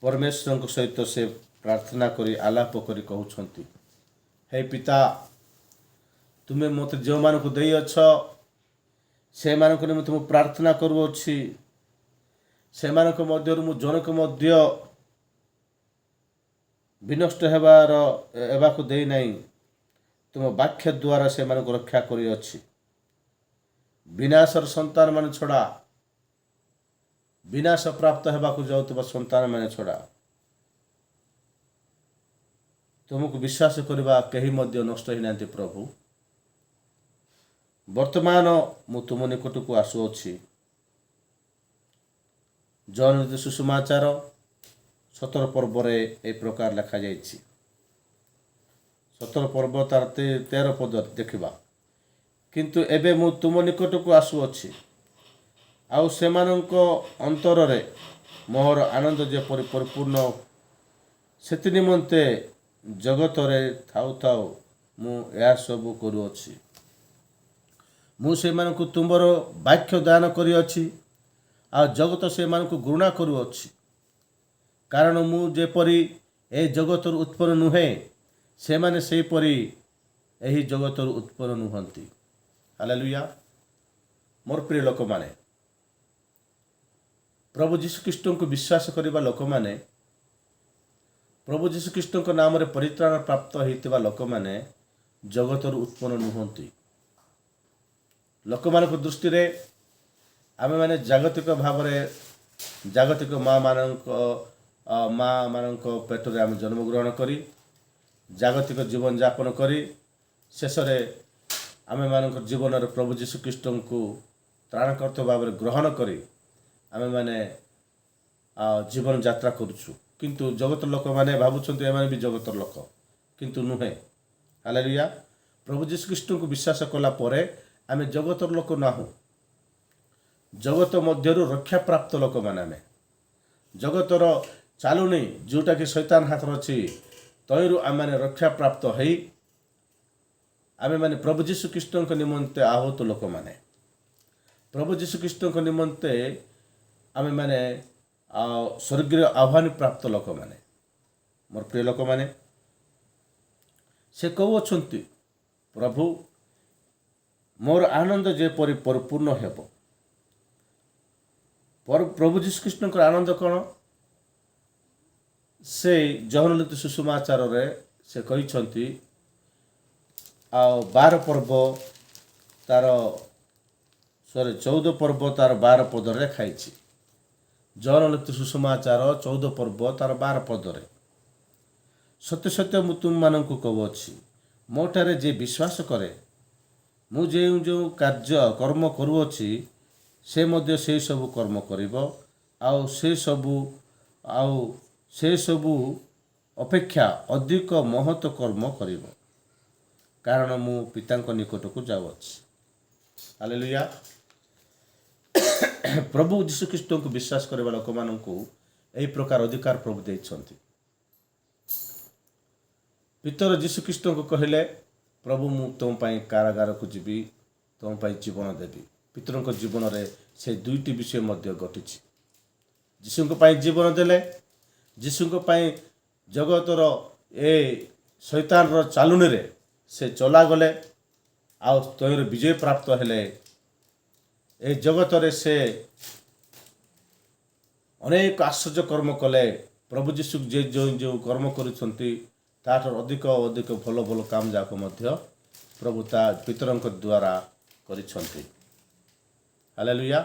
ପରମେଶ୍ୱରଙ୍କ ସହିତ ସେ ପ୍ରାର୍ଥନା କରି ଆଲାପ କରି କହୁଛନ୍ତି, ହେ ପିତା, ତୁମେ ମୋତେ ଯେଉଁମାନଙ୍କୁ ଦେଇଅଛ ସେମାନଙ୍କ ନିମନ୍ତେ ମୁଁ ପ୍ରାର୍ଥନା କରୁଅଛି। ସେମାନଙ୍କ ମଧ୍ୟରୁ ମୁଁ ଜଣକୁ ମଧ୍ୟ ବିନଷ୍ଟ ହେବାକୁ ଦେଇନାହିଁ। ତୁମ ବାକ୍ୟ ଦ୍ୱାରା ସେମାନଙ୍କୁ ରକ୍ଷା କରିଅଛି। ବିନାଶର ସନ୍ତାନମାନେ ଛଡ଼ା, ବିନାଶ ପ୍ରାପ୍ତ ହେବାକୁ ଯାଉଥିବା ସନ୍ତାନମାନେ ଛଡ଼ା ତୁମକୁ ବିଶ୍ୱାସ କରିବା କେହି ମଧ୍ୟ ନଷ୍ଟ ହୋଇନାହାନ୍ତି ପ୍ରଭୁ। ବର୍ତ୍ତମାନ ମୁଁ ତୁମ ନିକଟକୁ ଆସୁଅଛି। ଜୟନିତ ସୁଷମାଚାର 17 ପର୍ବରେ ଏ ପ୍ରକାର ଲେଖାଯାଇଛି। 17 ପର୍ବ ତାର 13 ପଦ ଦେଖିବା। କିନ୍ତୁ ଏବେ ମୁଁ ତୁମ ନିକଟକୁ ଆସୁଅଛି, ଆଉ ସେମାନଙ୍କ ଅନ୍ତରରେ ମୋର ଆନନ୍ଦ ଯେପରି ପରିପୂର୍ଣ୍ଣ, ସେଥି ନିମନ୍ତେ ଜଗତରେ ଥାଉ ଥାଉ ମୁଁ ଏହା ସବୁ କରୁଅଛି। ମୁଁ ସେମାନଙ୍କୁ ତୁମର ବାକ୍ୟ ଦାନ କରିଅଛି, ଆଉ ଜଗତ ସେମାନଙ୍କୁ ଘୃଣା କରୁଅଛି। କାରଣ ମୁଁ ଯେପରି ଏହି ଜଗତରୁ ଉତ୍ପନ୍ନ ନୁହେଁ, ସେମାନେ ସେହିପରି ଏହି ଜଗତରୁ ଉତ୍ପନ୍ନ ନୁହନ୍ତି। ହାଲେଲୁୟା। ମୋର ପ୍ରିୟ ଲୋକମାନେ, ପ୍ରଭୁ ଯୀଶୁଖ୍ରୀଷ୍ଟଙ୍କୁ ବିଶ୍ୱାସ କରିବା ଲୋକମାନେ, ପ୍ରଭୁ ଯୀଶୁଖ୍ରୀଷ୍ଟଙ୍କ ନାମରେ ପରିତ୍ରାଣ ପ୍ରାପ୍ତ ହୋଇଥିବା ଲୋକମାନେ ଜଗତରୁ ଉତ୍ପନ୍ନ ନୁହନ୍ତି। ଲୋକମାନଙ୍କ ଦୃଷ୍ଟିରେ ଆମେମାନେ ଜାଗତିକ ଭାବରେ, ଜାଗତିକ ମା'ମାନଙ୍କ ପେଟରେ ଆମେ ଜନ୍ମଗ୍ରହଣ କରି ଜାଗତିକ ଜୀବନଯାପନ କରି ଶେଷରେ ଆମେମାନଙ୍କ ଜୀବନରେ ପ୍ରଭୁ ଯୀଶୁଖ୍ରୀଷ୍ଟଙ୍କୁ ତ୍ରାଣକର୍ତ୍ତା ଭାବରେ ଗ୍ରହଣ କରି ଆମେମାନେ ଜୀବନଯାତ୍ରା କରୁଛୁ। କିନ୍ତୁ ଜଗତର ଲୋକମାନେ ଭାବୁଛନ୍ତି ଏମାନେ ବି ଜଗତର ଲୋକ, କିନ୍ତୁ ନୁହେଁ। ହାଲେଲୁୟା। ପ୍ରଭୁ ଯୀଶୁଖ୍ରୀଷ୍ଟଙ୍କୁ ବିଶ୍ୱାସ କଲା ପରେ ଆମେ ଜଗତର ଲୋକ ନାହୁଁ। ଜଗତ ମଧ୍ୟରୁ ରକ୍ଷାପ୍ରାପ୍ତ ଲୋକମାନେ ଆମେ। ଜଗତର ଚାଲୁନି ଯେଉଁଟାକି ଶୈତାନ ହାତରେ ଅଛି, ତହିଁରୁ ଆମେମାନେ ରକ୍ଷାପ୍ରାପ୍ତ ହେଇ ଆମେମାନେ ପ୍ରଭୁ ଯୀଶୁଖ୍ରୀଷ୍ଟଙ୍କ ନିମନ୍ତେ ଆହତ ଲୋକମାନେ। ପ୍ରଭୁ ଯୀଶୁଖ୍ରୀଷ୍ଟଙ୍କ ନିମନ୍ତେ ଆମେମାନେ ସ୍ୱର୍ଗୀୟ ଆହ୍ୱାନ ପ୍ରାପ୍ତ ଲୋକମାନେ। ମୋର ପ୍ରିୟ ଲୋକମାନେ, ସେ କହୁଅଛନ୍ତି, ପ୍ରଭୁ ମୋର ଆନନ୍ଦ ଯେପରି ପରିପୂର୍ଣ୍ଣ ହେବ। ପ୍ରଭୁ ଯୀଶୁଖ୍ରୀଷ୍ଟଙ୍କର ଆନନ୍ଦ କ'ଣ? ସେ ଜହନ୍ନଲିତ ସୁଷମାଚାରରେ ସେ କହିଛନ୍ତି, ଆଉ 12 ପର୍ବ ତାର 14 ପର୍ବ ତାର 12 ପଦରେ ଲେଖାଇଛି। ଜହନ୍ନଲିତ ସୁଷମାଚାର 14 ପର୍ବ ତାର 12 ପଦରେ, ସତ୍ୟ ସତ୍ୟ ମୁଁ ତୁମମାନଙ୍କୁ କହୁଅଛି, ମୋଠାରେ ଯିଏ ବିଶ୍ୱାସ କରେ, ମୁଁ ଯେଉଁ କର୍ମ କରୁଅଛି ସେ ମଧ୍ୟ ସେହି ସବୁ କର୍ମ କରିବ, ଆଉ ସେ ସବୁ ଅପେକ୍ଷା ଅଧିକ ମହତ କର୍ମ କରିବ, କାରଣ ମୁଁ ପିତାଙ୍କ ନିକଟକୁ ଯାଉଅଛି। ହାଲେଲୁୟା। ପ୍ରଭୁ ଯୀଶୁଖ୍ରୀଷ୍ଟଙ୍କୁ ବିଶ୍ୱାସ କରିବା ଲୋକମାନଙ୍କୁ ଏହି ପ୍ରକାର ଅଧିକାର ପ୍ରଭୁ ଦେଇଛନ୍ତି। ପିତର ଯୀଶୁଖ୍ରୀଷ୍ଟଙ୍କୁ କହିଲେ, ପ୍ରଭୁ ମୁଁ ତୁମ ପାଇଁ କାରାଗାରକୁ ଯିବି, ତୁମ ପାଇଁ ଜୀବନ ଦେବି। ପିତରଙ୍କ ଜୀବନରେ ସେ 2ଟି ବିଷୟ ମଧ୍ୟ ଘଟିଛି। ଯୀଶୁଙ୍କ ପାଇଁ ଜୀବନ ଦେଲେ, ଯୀଶୁଙ୍କ ପାଇଁ ଜଗତର ଏ ଶୈତାନର ଚାଲୁଣିରେ ସେ ଚଲାଗଲେ, ଆଉ ତହିଁରେ ବିଜୟ ପ୍ରାପ୍ତ ହେଲେ। ଏ ଜଗତରେ ସେ ଅନେକ ଆଶ୍ଚର୍ଯ୍ୟ କର୍ମ କଲେ। ପ୍ରଭୁ ଯୀଶୁ ଯେଉଁ କର୍ମ କରୁଛନ୍ତି ତାଠାରୁ ଅଧିକ ଭଲ ଭଲ କାମ ଯାକ ମଧ୍ୟ ପ୍ରଭୁ ତା ପିତରଙ୍କ ଦ୍ୱାରା କରିଛନ୍ତି। ହାଲେଲୁୟା।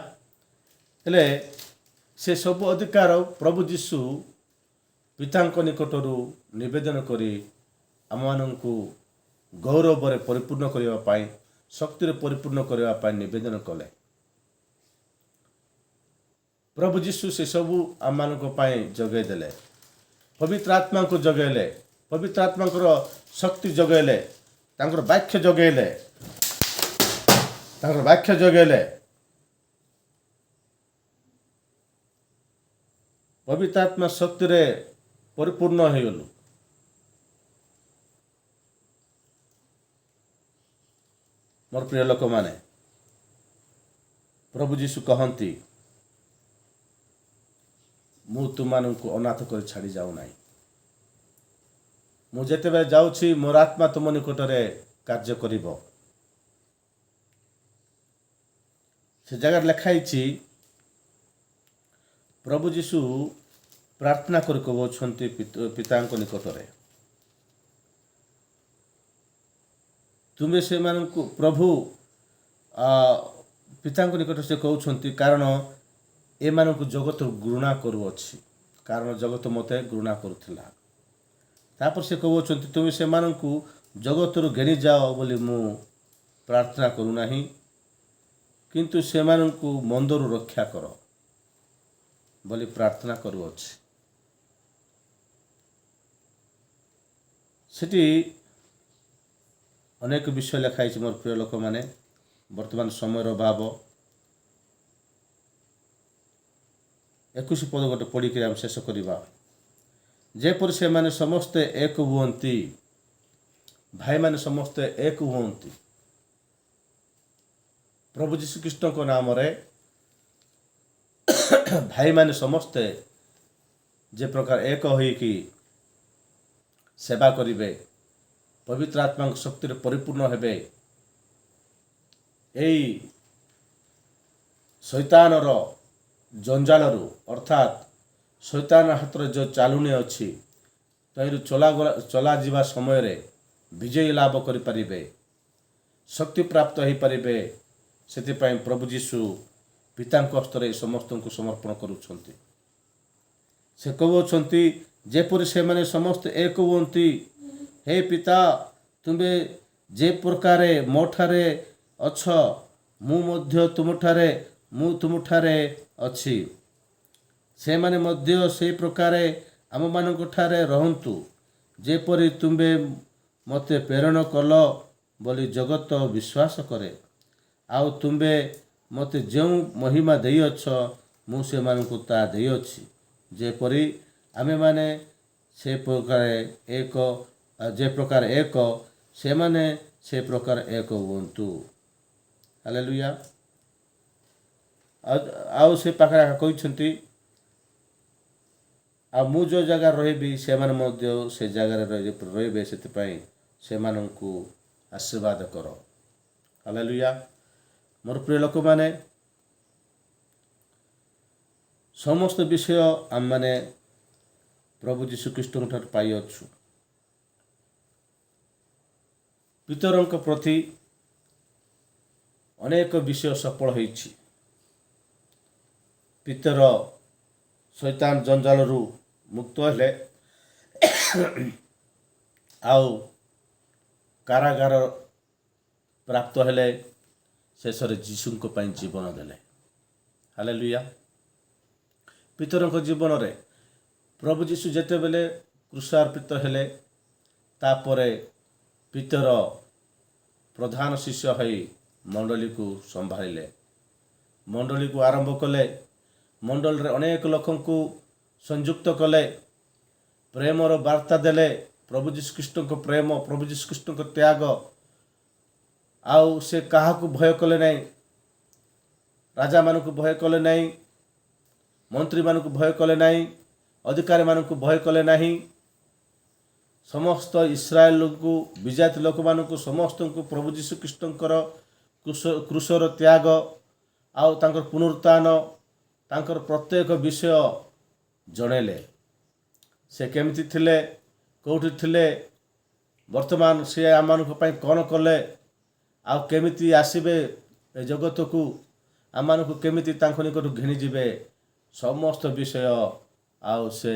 ହେଲେ ସେ ସବୁ ଅଧିକାର ପ୍ରଭୁ ଯୀଶୁ ପିତାଙ୍କ ନିକଟରୁ ନିବେଦନ କରି ଆମମାନଙ୍କୁ ଗୌରବରେ ପରିପୂର୍ଣ୍ଣ କରିବା ପାଇଁ, ଶକ୍ତିରେ ପରିପୂର୍ଣ୍ଣ କରିବା ପାଇଁ ନିବେଦନ କଲେ। ପ୍ରଭୁ ଯୀଶୁ ସେସବୁ ଆମମାନଙ୍କ ପାଇଁ ଯୋଗାଇ ଦେଲେ। ପବିତ୍ର ଆତ୍ମାଙ୍କୁ ଯୋଗାଇଲେ, ପବିତ୍ର ଆତ୍ମାଙ୍କର ଶକ୍ତି ଯୋଗାଇଲେ, ତାଙ୍କର ବାକ୍ୟ ଯୋଗାଇଲେ। ପବିତ୍ର ଆତ୍ମା ଶକ୍ତିରେ ପରିପୂର୍ଣ୍ଣ ହୋଇଗଲୁ। ମୋର ପ୍ରିୟ ଲୋକମାନେ, ପ୍ରଭୁ ଯୀଶୁ କହନ୍ତି, ମୁଁ ତୁମମାନଙ୍କୁ ଅନାଥ କରି ଛାଡ଼ି ଯାଉନାହିଁ। ମୁଁ ଯେତେବେଳେ ଯାଉଛି ମୋର ଆତ୍ମା ତୁମ ନିକଟରେ କାର୍ଯ୍ୟ କରିବ। ସେ ଜାଗାରେ ଲେଖା ହେଇଛି ପ୍ରଭୁ ଯୀଶୁ ପ୍ରାର୍ଥନା କରି କହୁଛନ୍ତି ପିତାଙ୍କ ନିକଟରେ, ତୁମେ ସେମାନଙ୍କୁ ପ୍ରଭୁ ପିତାଙ୍କ ନିକଟରେ ସେ କହୁଛନ୍ତି କାରଣ ଏମାନଙ୍କୁ ଜଗତ ଘୃଣା କରୁଅଛି, କାରଣ ଜଗତ ମୋତେ ଘୃଣା କରୁଥିଲା। ତାପରେ ସେ କହୁଛନ୍ତି ତୁମେ ସେମାନଙ୍କୁ ଜଗତରୁ ଘେନି ଯାଅ ବୋଲି ମୁଁ ପ୍ରାର୍ଥନା କରୁନାହିଁ, କିନ୍ତୁ ସେମାନଙ୍କୁ ମନ୍ଦରୁ ରକ୍ଷା କର ବୋଲି ପ୍ରାର୍ଥନା କରୁଅଛି। ସେଠି ଅନେକ ବିଷୟ ଲେଖା ହେଇଛି ମୋର ପ୍ରିୟ ଲୋକମାନେ। ବର୍ତ୍ତମାନ ସମୟର ଅଭାବ, 21 ପଦ ଗୋଟେ ପଢ଼ିକି ଆମେ ଶେଷ କରିବା। ଯେପରି ସେମାନେ ସମସ୍ତେ ଏକ ହୁଅନ୍ତି, ଭାଇମାନେ ସମସ୍ତେ ଏକ ହୁଅନ୍ତି। ପ୍ରଭୁ ଯୀଶୁଖ୍ରୀଷ୍ଟଙ୍କ ନାମରେ ଭାଇମାନେ ସମସ୍ତେ ଯେ ପ୍ରକାର ଏକ ହୋଇକି ସେବା କରିବେ, ପବିତ୍ର ଆତ୍ମାଙ୍କ ଶକ୍ତିରେ ପରିପୂର୍ଣ୍ଣ ହେବେ, ଏଇ ଶୈତାନର ଜଞ୍ଜାଳରୁ ଅର୍ଥାତ୍ ଶୈତାନ ହାତରେ ଯେଉଁ ଚାଲୁଣି ଅଛି ତହିଁରୁ ଚଲାଯିବା ସମୟରେ ବିଜୟୀ ଲାଭ କରିପାରିବେ, ଶକ୍ତି ପ୍ରାପ୍ତ ହୋଇପାରିବେ। ସେଥିପାଇଁ ପ୍ରଭୁ ଯୀଶୁ ପିତାଙ୍କ ହସ୍ତରେ ସମସ୍ତଙ୍କୁ ସମର୍ପଣ କରୁଛନ୍ତି। ସେ କହୁଛନ୍ତି ଯେପରି ସେମାନେ ସମସ୍ତେ ଏକ ହୁଅନ୍ତି, ହେ ପିତା ତୁମେ ଯେ ପ୍ରକାରେ ମୋ ଠାରେ ଅଛ ମୁଁ ମଧ୍ୟ ମୁଁ ତୁମଠାରେ ଅଛି, ସେମାନେ ମଧ୍ୟ ସେହି ପ୍ରକାରେ ଆମମାନଙ୍କ ଠାରେ ରହନ୍ତୁ, ଯେପରି ତୁମେ ମୋତେ ପ୍ରେରଣ କଲ ବୋଲି ଜଗତ ବିଶ୍ୱାସ କରେ। ଆଉ ତୁମେ ମୋତେ ଯେଉଁ ମହିମା ଦେଇଅଛ ମୁଁ ସେମାନଙ୍କୁ ତାହା ଦେଇଅଛି, ଯେପରି ଆମେମାନେ ଯେ ପ୍ରକାର ଏକ ସେମାନେ ସେ ପ୍ରକାର ଏକ ହୁଅନ୍ତୁ। ହାଲେଲୁୟା। ଆଉ ସେ ପାଖରେ କହିଛନ୍ତି ଆଉ ମୁଁ ଯେଉଁ ଜାଗାରେ ରହିବି ସେମାନେ ମଧ୍ୟ ସେ ଜାଗାରେ ରହିବେ, ସେଥିପାଇଁ ସେମାନଙ୍କୁ ଆଶୀର୍ବାଦ କର। ହାଲେଲୁୟା। ମୋର ପ୍ରିୟ ଲୋକମାନେ, ସମସ୍ତ ବିଷୟ ଆମମାନେ ପ୍ରଭୁ ଯୀଶୁଖ୍ରୀଷ୍ଟଙ୍କ ଠାରୁ ପାଇଅଛୁ। ପିତରଙ୍କ ପ୍ରତି ଅନେକ ବିଷୟ ସଫଳ ହୋଇଛି। ପିତର ଶୈତାନ ଜଞ୍ଜାଳରୁ ମୁକ୍ତ ହେଲେ ଆଉ କାରାଗାର ପ୍ରାପ୍ତ ହେଲେ, ଶେଷରେ ଯୀଶୁଙ୍କ ପାଇଁ ଜୀବନ ଦେଲେ। ହାଲେଲୁୟା। ପିତରଙ୍କ ଜୀବନରେ ପ୍ରଭୁ ଯୀଶୁ ଯେତେବେଳେ କ୍ରୁଶାର୍ପିତ ହେଲେ, ତାପରେ ପିତର ପ୍ରଧାନ ଶିଷ୍ୟ ହୋଇ ମଣ୍ଡଳୀକୁ ସମ୍ଭାଳିଲେ, ମଣ୍ଡଳୀକୁ ଆରମ୍ଭ କଲେ, ମଣ୍ଡଳୀରେ ଅନେକ ଲୋକଙ୍କୁ ସଂଯୁକ୍ତ କଲେ, ପ୍ରେମର ବାର୍ତ୍ତା ଦେଲେ। ପ୍ରଭୁ ଯୀଶୁଖ୍ରୀଷ୍ଟଙ୍କ ପ୍ରେମ, ପ୍ରଭୁ ଯୀଶୁଖ୍ରୀଷ୍ଟଙ୍କ ତ୍ୟାଗ, ଆଉ ସେ କାହାକୁ ଭୟ କଲେ ନାହିଁ, ରାଜାମାନଙ୍କୁ ଭୟ କଲେ ନାହିଁ, ମନ୍ତ୍ରୀମାନଙ୍କୁ ଭୟ କଲେ ନାହିଁ, ଅଧିକାରୀମାନଙ୍କୁ ଭୟ କଲେ ନାହିଁ। ସମସ୍ତ ଇସ୍ରାଏଲକୁ, ବିଜାତି ଲୋକମାନଙ୍କୁ ସମସ୍ତଙ୍କୁ ପ୍ରଭୁ ଯୀଶୁଖ୍ରୀଷ୍ଟଙ୍କର କ୍ରୁଶର ତ୍ୟାଗ ଆଉ ତାଙ୍କର ପୁନରୁତ୍ଥାନ, ତାଙ୍କର ପ୍ରତ୍ୟେକ ବିଷୟ ଜଣେଇଲେ। ସେ କେମିତି ଥିଲେ, କେଉଁଠି ଥିଲେ, ବର୍ତ୍ତମାନ ସେ ଆମମାନଙ୍କ ପାଇଁ କ'ଣ କଲେ, ଆଉ କେମିତି ଆସିବେ ଏ ଜଗତକୁ, ଆମମାନଙ୍କୁ କେମିତି ତାଙ୍କ ନିକଟକୁ ଘେଣିଯିବେ, ସମସ୍ତ ବିଷୟ ଆଉ ସେ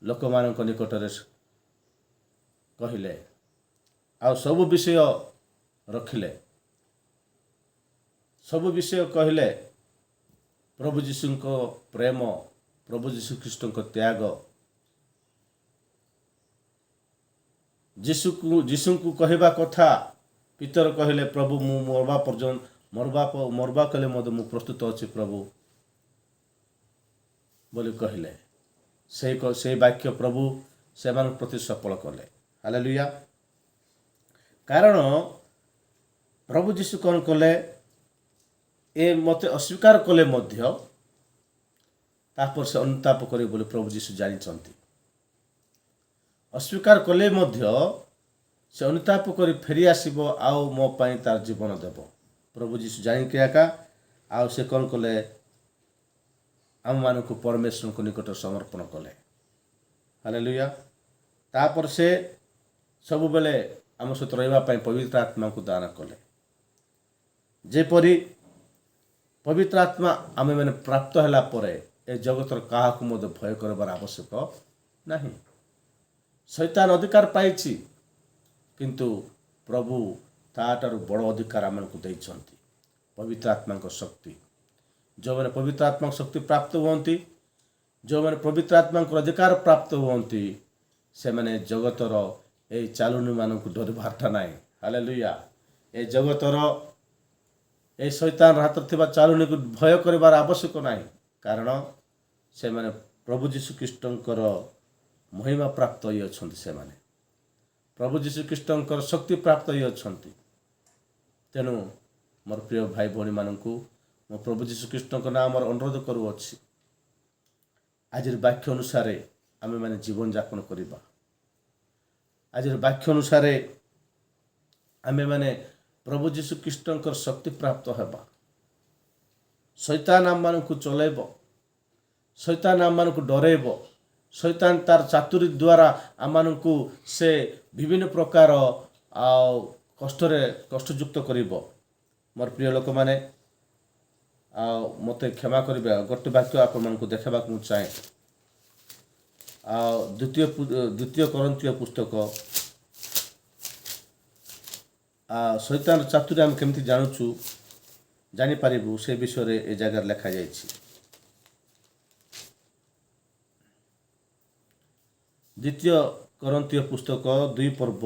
ଲୋକମାନଙ୍କ ନିକଟରେ କହିଲେ, ଆଉ ସବୁ ବିଷୟ ରଖିଲେ, ସବୁ ବିଷୟ କହିଲେ। ପ୍ରଭୁ ଯୀଶୁଙ୍କ ପ୍ରେମ, ପ୍ରଭୁ ଯୀଶୁଖ୍ରୀଷ୍ଟଙ୍କ ତ୍ୟାଗ, ଯୀଶୁଙ୍କୁ କହିବା କଥା ପିତର କହିଲେ, ପ୍ରଭୁ ମୁଁ ମରବା କଲେ ମଧ୍ୟ ମୁଁ ପ୍ରସ୍ତୁତ ଅଛି ପ୍ରଭୁ ବୋଲି କହିଲେ। ସେଇ ବାକ୍ୟ ପ୍ରଭୁ ସେମାନଙ୍କ ପ୍ରତି ସଫଳ କଲେ। ହାଲେଲୁୟା। କାରଣ ପ୍ରଭୁ ଯୀଶୁ କ'ଣ କଲେ, ଏ ମୋତେ ଅସ୍ୱୀକାର କଲେ ମଧ୍ୟ ତାପରେ ସେ ଅନୁତାପ କରିବେ ବୋଲି ପ୍ରଭୁ ଯୀଶୁ ଜାଣିଛନ୍ତି। ଅସ୍ୱୀକାର କଲେ ମଧ୍ୟ ସେ ଅନୁତାପ କରି ଫେରି ଆସିବ ଆଉ ମୋ ପାଇଁ ତାର ଜୀବନ ଦେବ। ପ୍ରଭୁ ଯୀଶୁ ଜାଣିକି ଏକା ଆଉ ସେ କ'ଣ କଲେ, ଆମମାନଙ୍କୁ ପରମେଶ୍ୱରଙ୍କ ନିକଟରେ ସମର୍ପଣ କଲେ। ହାଲେଲୁୟା। ତାପରେ ସେ ସବୁବେଳେ ଆମ ସହିତ ରହିବା ପାଇଁ ପବିତ୍ର ଆତ୍ମାକୁ ଦାନ କଲେ। ଯେପରି ପବିତ୍ର ଆତ୍ମା ଆମେମାନେ ପ୍ରାପ୍ତ ହେଲା ପରେ ଏ ଜଗତର କାହାକୁ ମଧ୍ୟ ଭୟ କରିବାର ଆବଶ୍ୟକ ନାହିଁ। ଶୈତାନ ଅଧିକାର ପାଇଛି, କିନ୍ତୁ ପ୍ରଭୁ ତାଠାରୁ ବଡ଼ ଅଧିକାର ଆମମାନଙ୍କୁ ଦେଇଛନ୍ତି, ପବିତ୍ର ଆତ୍ମାଙ୍କ ଶକ୍ତି। ଯେଉଁମାନେ ପବିତ୍ର ଆତ୍ମାଙ୍କ ଶକ୍ତି ପ୍ରାପ୍ତ ହୁଅନ୍ତି, ଯେଉଁମାନେ ପବିତ୍ର ଆତ୍ମାଙ୍କର ଅଧିକାର ପ୍ରାପ୍ତ ହୁଅନ୍ତି, ସେମାନେ ଜଗତର ଏହି ଚାଲୁଣୀମାନଙ୍କୁ ଡରିବାରଟା ନାହିଁ। ହାଲେଲୁୟା। ଏ ଜଗତର ଏହି ଶୈତାନର ହାତରେ ଥିବା ଚାଲୁଣୀକୁ ଭୟ କରିବାର ଆବଶ୍ୟକ ନାହିଁ, କାରଣ ସେମାନେ ପ୍ରଭୁ ଯୀଶୁଖ୍ରୀଷ୍ଟଙ୍କର ମହିମା ପ୍ରାପ୍ତ ହୋଇ ଅଛନ୍ତି। ସେମାନେ ପ୍ରଭୁ ଯୀଶୁଖ୍ରୀଷ୍ଟଙ୍କର ଶକ୍ତି ପ୍ରାପ୍ତ ହୋଇ ଅଛନ୍ତି। ତେଣୁ ମୋର ପ୍ରିୟ ଭାଇ ଭଉଣୀମାନଙ୍କୁ ମୁଁ ପ୍ରଭୁ ଯୀଶୁଖ୍ରୀଷ୍ଟଙ୍କ ନାମରେ ଅନୁରୋଧ କରୁଅଛି, ଆଜିର ବାକ୍ୟ ଅନୁସାରେ ଆମେମାନେ ଜୀବନଯାପନ କରିବା। ଆଜିର ବାକ୍ୟ ଅନୁସାରେ ଆମେମାନେ ପ୍ରଭୁ ଯୀଶୁଖ୍ରୀଷ୍ଟଙ୍କର ଶକ୍ତି ପ୍ରାପ୍ତ ହେବା। ଶୈତାନ ଆମମାନଙ୍କୁ ଚଲେଇବ, ଶୈତାନ ଆମମାନଙ୍କୁ ଡରେଇବ, ଶୈତାନ ତାର ଚାତୁରୀ ଦ୍ୱାରା ଆମମାନଙ୍କୁ ସେ ବିଭିନ୍ନ ପ୍ରକାର କଷ୍ଟଯୁକ୍ତ କରିବ। ମୋର ପ୍ରିୟ ଲୋକମାନେ, ମୋତେ କ୍ଷମା କରିବେ, ଗୋଟେ ବାକ୍ୟ ଆପଣମାନଙ୍କୁ ଦେଖାଇବାକୁ ମୁଁ ଚାହେଁ। ଦ୍ୱିତୀୟ କରନ୍ଥୀୟ ପୁସ୍ତକ, ଶୈତାନର ଚାତୁରୀ ଆମେ କେମିତି ଜାଣିପାରିବୁ ସେ ବିଷୟରେ ଏ ଜାଗାରେ ଲେଖାଯାଇଛି। ଦ୍ୱିତୀୟ କରନ୍ଥୀୟ ପୁସ୍ତକ 2 ପର୍ବ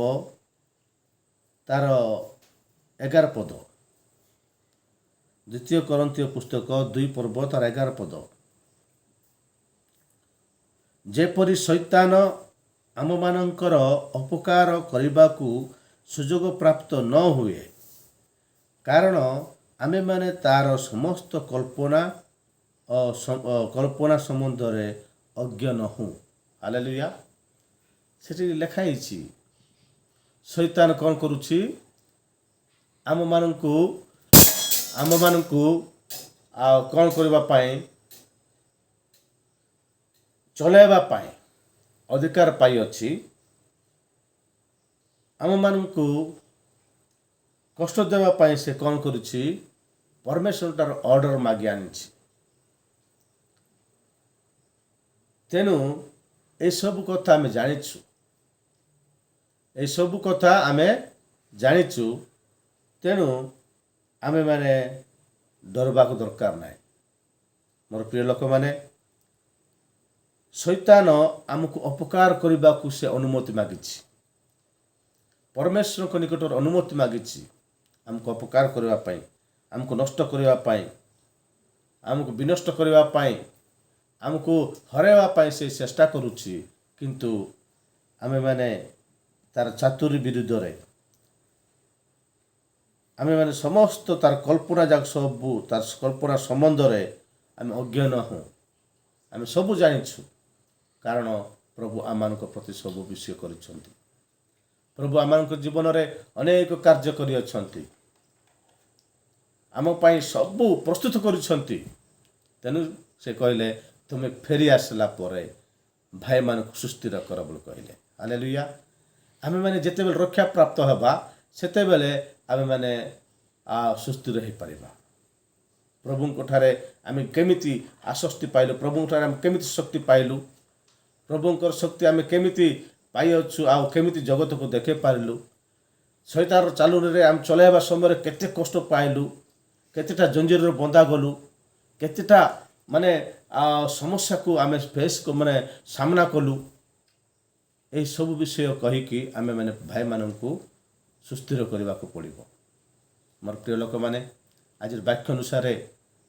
ତାର 11 ପଦ। ଦ୍ୱିତୀୟ କରନ୍ଥୀୟ ପୁସ୍ତକ 2 ପର୍ବ ତାର 11 ପଦ। ଯେପରି ଶୈତାନ ଆମମାନଙ୍କର ଅପକାର କରିବାକୁ ସୁଯୋଗ ପ୍ରାପ୍ତ ନ ହୁଏ, କାରଣ ଆମେମାନେ ତାର ସମସ୍ତ କଳ୍ପନା ସମ୍ବନ୍ଧରେ ଅଜ୍ଞ ନହୁଁ। ହାଲେଲୁୟା। ସେଠି ଲେଖା ହେଇଛି ଶୈତାନ କ'ଣ କରୁଛି, ଆମମାନଙ୍କୁ କ'ଣ କରିବା ପାଇଁ, ଚଳାଇବା ପାଇଁ ଅଧିକାର ପାଇଅଛି। ଆମମାନଙ୍କୁ କଷ୍ଟ ଦେବା ପାଇଁ ସେ କ'ଣ କରୁଛି, ପରମେଶ୍ୱରଠାରୁ ଅର୍ଡ଼ର ମାଗି ଆଣିଛି। ତେଣୁ ଏସବୁ କଥା ଆମେ ଜାଣିଛୁ, ଏସବୁ କଥା ଆମେ ଜାଣିଛୁ। ତେଣୁ ଆମେମାନେ ଡରବାକୁ ଦରକାର ନାହିଁ। ମୋର ପ୍ରିୟ ଲୋକମାନେ, ଶୈତାନ ଆମକୁ ଅପକାର କରିବାକୁ ସେ ଅନୁମତି ମାଗିଛି। ପରମେଶ୍ୱରଙ୍କ ନିକଟରେ ଅନୁମତି ମାଗିଛି ଆମକୁ ଅପକାର କରିବା ପାଇଁ, ଆମକୁ ନଷ୍ଟ କରିବା ପାଇଁ, ଆମକୁ ବିନଷ୍ଟ କରିବା ପାଇଁ, ଆମକୁ ହରାଇବା ପାଇଁ ସେ ଚେଷ୍ଟା କରୁଛି। କିନ୍ତୁ ଆମେମାନେ ତାର ଚାତୁରୀ ବିରୁଦ୍ଧରେ, ଆମେମାନେ ସମସ୍ତ ତାର କଳ୍ପନା ସବୁ ତାର କଳ୍ପନା ସମ୍ବନ୍ଧରେ ଆମେ ଅଜ୍ଞ ନହୁଁ। ଆମେ ସବୁ ଜାଣିଛୁ, କାରଣ ପ୍ରଭୁ ଆମମାନଙ୍କ ପ୍ରତି ସବୁ ବିଷୟ କରିଛନ୍ତି। ପ୍ରଭୁ ଆମମାନଙ୍କ ଜୀବନରେ ଅନେକ କାର୍ଯ୍ୟ କରିଅଛନ୍ତି, ଆମ ପାଇଁ ସବୁ ପ୍ରସ୍ତୁତ କରିଛନ୍ତି। ତେଣୁ ସେ କହିଲେ, ତୁମେ ଫେରି ଆସିଲା ପରେ ଭାଇମାନଙ୍କୁ ସୁସ୍ଥିର କର ବୋଲି କହିଲେ। ହାଲେଲୁୟା। ଆମେମାନେ ଯେତେବେଳେ ରକ୍ଷା ପ୍ରାପ୍ତ ହେବା, ସେତେବେଳେ ଆମେମାନେ ସୁସ୍ଥିର ହୋଇପାରିବା। ପ୍ରଭୁଙ୍କ ଠାରେ ଆମେ କେମିତି ଆଶ୍ୱସ୍ତି ପାଇଲୁ, ପ୍ରଭୁଙ୍କ ଠାରେ ଆମେ କେମିତି ଶକ୍ତି ପାଇଲୁ, ପ୍ରଭୁଙ୍କର ଶକ୍ତି ଆମେ କେମିତି ପାଇଅଛୁ, ଆଉ କେମିତି ଜଗତକୁ ଦେଖାଇ ପାରିଲୁ। ଶୈତାନର ଚାଲୁଣୀରେ ଆମେ ଚଳାଇବା ସମୟରେ କେତେ କଷ୍ଟ ପାଇଲୁ, କେତେଟା ଜଞ୍ଜିରରେ ବନ୍ଧା ଗଲୁ, କେତେଟା ସମସ୍ୟାକୁ ଆମେ ସାମ୍ନା କଲୁ। ଏହିସବୁ ବିଷୟ କହିକି ଆମେମାନେ ଭାଇମାନଙ୍କୁ ସୁସ୍ଥିର କରିବାକୁ ପଡ଼ିବ। ମୋର ପ୍ରିୟ ଲୋକମାନେ, ଆଜିର ବାକ୍ୟ ଅନୁସାରେ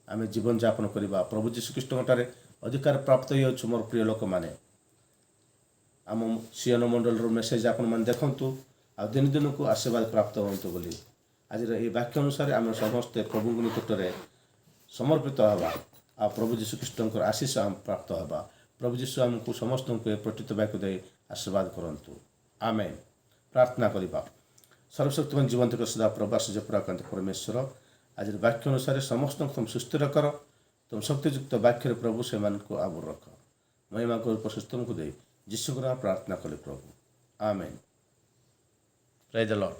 ଆମେ ଜୀବନଯାପନ କରିବା। ପ୍ରଭୁ ଯୀଶୁଖ୍ରୀଷ୍ଟଙ୍କ ଠାରେ ଅଧିକାର ପ୍ରାପ୍ତ ହୋଇଅଛୁ। ମୋର ପ୍ରିୟ ଲୋକମାନେ, ଆମ ସିୟନ ମଣ୍ଡଳର ମେସେଜ ଆପଣମାନେ ଦେଖନ୍ତୁ, ଆଉ ଦିନ ଦିନକୁ ଆଶୀର୍ବାଦ ପ୍ରାପ୍ତ ହୁଅନ୍ତୁ ବୋଲି ଆଜିର ଏହି ବାକ୍ୟ ଅନୁସାରେ ଆମେ ସମସ୍ତେ ପ୍ରଭୁଙ୍କ ନିକଟରେ ସମର୍ପିତ ହେବା, ଆଉ ପ୍ରଭୁ ଯୀଶୁଖ୍ରୀଷ୍ଟଙ୍କର ଆଶୀଷ ପ୍ରାପ୍ତ ହେବା। ପ୍ରଭୁ ଯୀଶୁ ଆମକୁ ସମସ୍ତଙ୍କୁ ଏ ପ୍ରଚିତ ବାକ୍ୟ ଦେଇ ଆଶୀର୍ବାଦ କରନ୍ତୁ। ଆମେନ୍। ପ୍ରାର୍ଥନା କରିବା। ସର୍ବଶକ୍ତିମାନ ଜୀବନ୍ତ ସଦା ପ୍ରବାସ ଜପରାକାନ୍ତ ପରମେଶ୍ୱର, ଆଜିର ବାକ୍ୟ ଅନୁସାରେ ସମସ୍ତଙ୍କୁ ତୁମ ସୁସ୍ଥିର କର। ତୁମ ଶକ୍ତିଯୁକ୍ତ ବାକ୍ୟରେ ପ୍ରଭୁ ସେମାନଙ୍କୁ ଆବୃତ ରଖ। ମହିମା ଗୌରବ ପ୍ରଶସ୍ତି ତୁମକୁ ଦେଇ ଯୀଶୁଙ୍କ ନାମରେ ପ୍ରାର୍ଥନା କଲେ ପ୍ରଭୁ। ଆମେନ୍। ପ୍ରେଜ୍ ଦ ଲର୍ଡ।